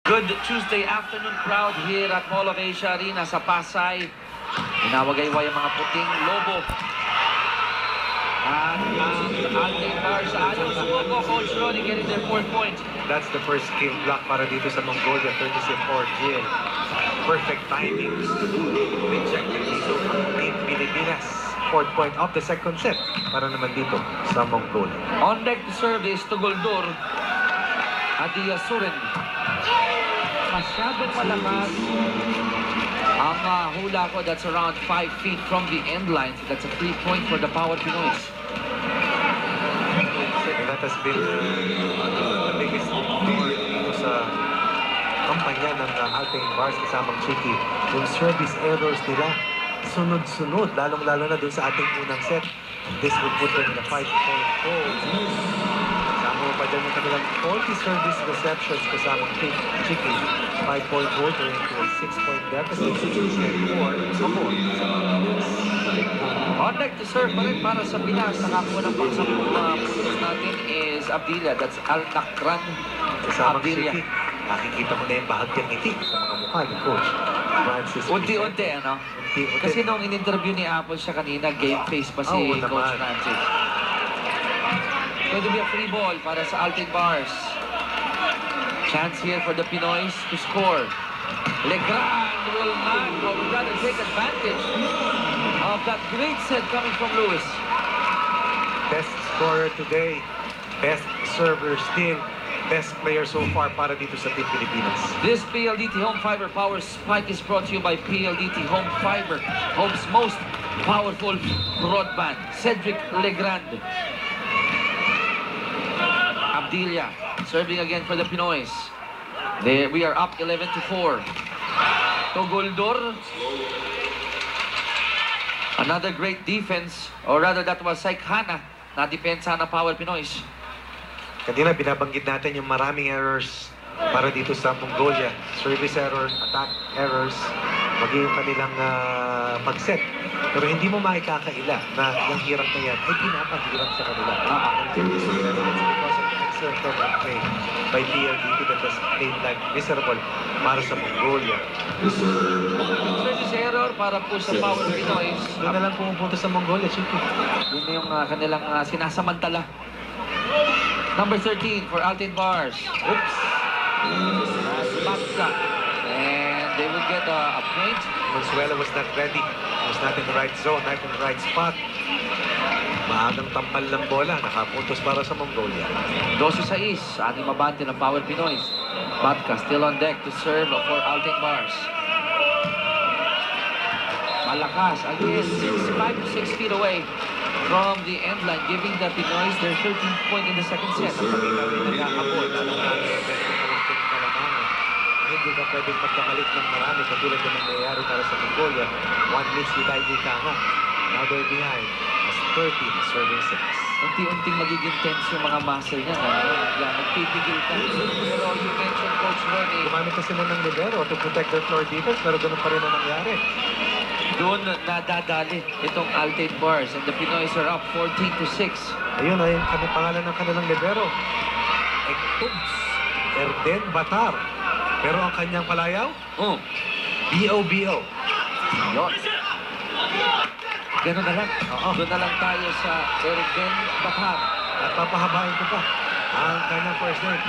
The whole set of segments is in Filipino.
Good Tuesday afternoon crowd here at Mall of Asia Arena sa Pasay. Inawagayway ang mga puting lobo. At ang Alten Bars ayaw sumuko, Coach Ronnie getting their 4th point. That's the first kill block para dito sa Mongolia, courtesy of Orgil. Perfect timing. Reject dito ang Team Pilipinas. 4th point of the second set para naman dito sa Mongolia. On deck to serve is Tugoldur. Adia Surin. Masyadong malakas ang hula ko. That's around 5 feet from the end line. That's a 3-point for the Power Pinoys. And that has been the biggest story dito sa kampanya ng Alten Bars kasamang Chiki. Yung service errors nila, sunod-sunod, lalong-lalo na dun sa ating unang set. This would put them in a 5-point goal. Kasama pa dyan yung kanilang 40 service receptions kasamang Chiki. 5-point goal turning to a 6-point deficit. 6-4. On deck to serve pa rin para sa Pinas. Nakakuha ng pang-10 puntos natin is Abdilia. That's Al-Nakran Kasamang Abdilia. Chiki. Nakikita mo na yung bahagyang ngiti sa mga mukha ni Coach Francis. Unti-unti, ano? Unti-unti. Kasi nung in-interview ni Apple siya kanina, game face pa si Oo Coach naman. Francis. Going to be a free ball para sa Alten Bars. Chance here for the Pinoys to score. Legrand will not, or rather take advantage of that great set coming from Lewis. Best scorer today. Best server still. Best player so far para dito sa Team Pilipinas. This PLDT Home Fiber Power Spike is brought to you by PLDT Home Fiber, home's most powerful broadband. Cedric Legrand. Abdilia serving again for the Pinoys. There we are up 11-4. Togoldur. Another great defense, or rather that was Saikhana na depensa ng Power Pinoys. Kanina binabanggit natin yung maraming errors para dito sa Mongolia. Service errors, attack errors, maging yung kanilang pag-set. Pero hindi mo makikakaila na yung hirap na yan ay pinapahirap sa kanila. It's because of excellent of play by PLDT that has played like miserable para sa Mongolia. Service error para po sa Power Pinoys. Doon na lang pumupunta sa Mongolia, Chiki. Yun yung kanilang sinasamantala. Number 13 for Alten Bars. Oops. Batsa. And they will get a point. Consuelo was not ready. Was not in the right zone, not in the right spot. Maagang tampal ng bola. Nakapuntos para sa Mongolia. 12-6. Ating mabante ng Power Pinoys. Batka still on deck to serve for Alten Bars. Malakas. Again, 5 to 6 feet away from the end line, giving the Pinoys their 13th point in the second set. Sa pagkakaw rin nag-aabot, lalong-lalo na pwedeng kalamangan. Hindi ka pwedeng magkamalit ng marami katulad ng nangyayari para sa Mongolia. One miss with ID Kanga. Now they're behind as 13 serving 6. Unti-unting magiging tense yung mga muscle niya. Magpipigil ka. Pero you mentioned Coach Ronnie, Gumamit na sila ng libero to protect their floor defense, pero ganun pa rin ang nangyari. doon nadadali itong Alten Bars, and the Pinoys are up 14-6. Ayun ay ang pangalan ng kanilang libero. Ektubs Erden Batar. Pero ang kanyang palayaw, B.O.B.O. Yun. Ganun na lang. Doon na lang tayo sa Erden Batar. At papahabain ko pa ang kanyang first name.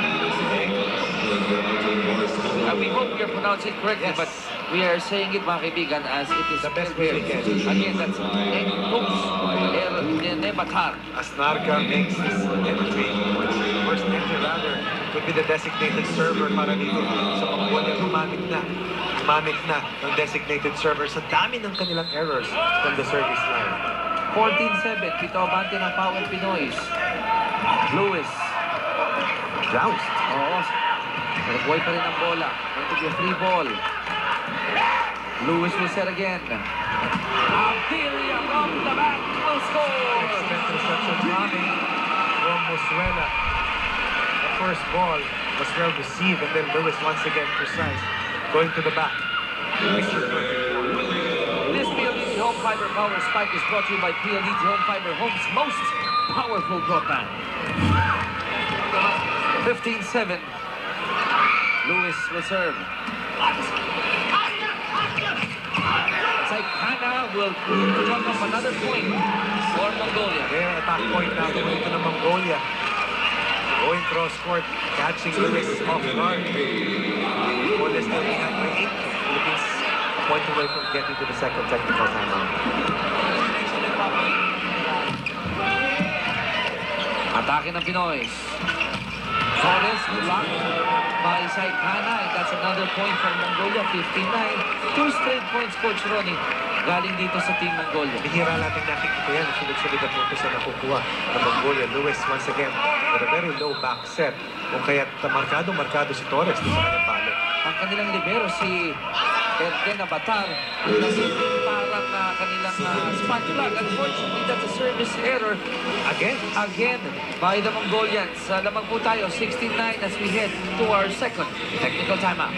We hope we are pronouncing it correctly, Yes. but we are saying it, mga kaibigan, as it is The best spelled way we here. can. Again, that's Ektubs Erden Batar. Asnarga makes his entry. First entry rather would be the designated server para dito sa Mongolia. Gumamit na ng designated server sa dami ng kanilang errors from the service line. 14-7. Pito abante ng Power Pinoys. Lewis. Joust. Oo. Pero buhay pa rin ang bola. Going to be a free ball. Lewis will set again. Abdilia from the back will score. Excellent reception coming from Musuela. The first ball was well received and then Lewis once again precise. Going to the back. This PLDT Home Fiber Power Spike is brought to you by PLDT Home Fiber, home's most powerful broadband. 15-7. Lewis will serve. Saikana will drop up another point for Mongolia. Rare attack point na ito ng Mongolia. Going cross court, catching Lewis off guard. Mongolia still behind by 8. Philippines a point away from getting to the second technical timeout. Atake ng Pinoy. Torres blocked by Saikana, and that's another point for Mongolia, 59. 2 straight points, Coach Ronnie, galing dito sa Team Mongolia. Bihira natin nakikita yan. Sunod-sunod na puntos na nakukuha ng Mongolia. Lewis once again with a very low back set. Kung kaya't markado si Torres doon sa kanyang palo. Ang kanilang libero, si Erden Abatar, parang kanilang spark plug. Unfortunately, that's a service error. Again by the Mongolians. Lamang po tayo, 69 as we head to our second technical timeout.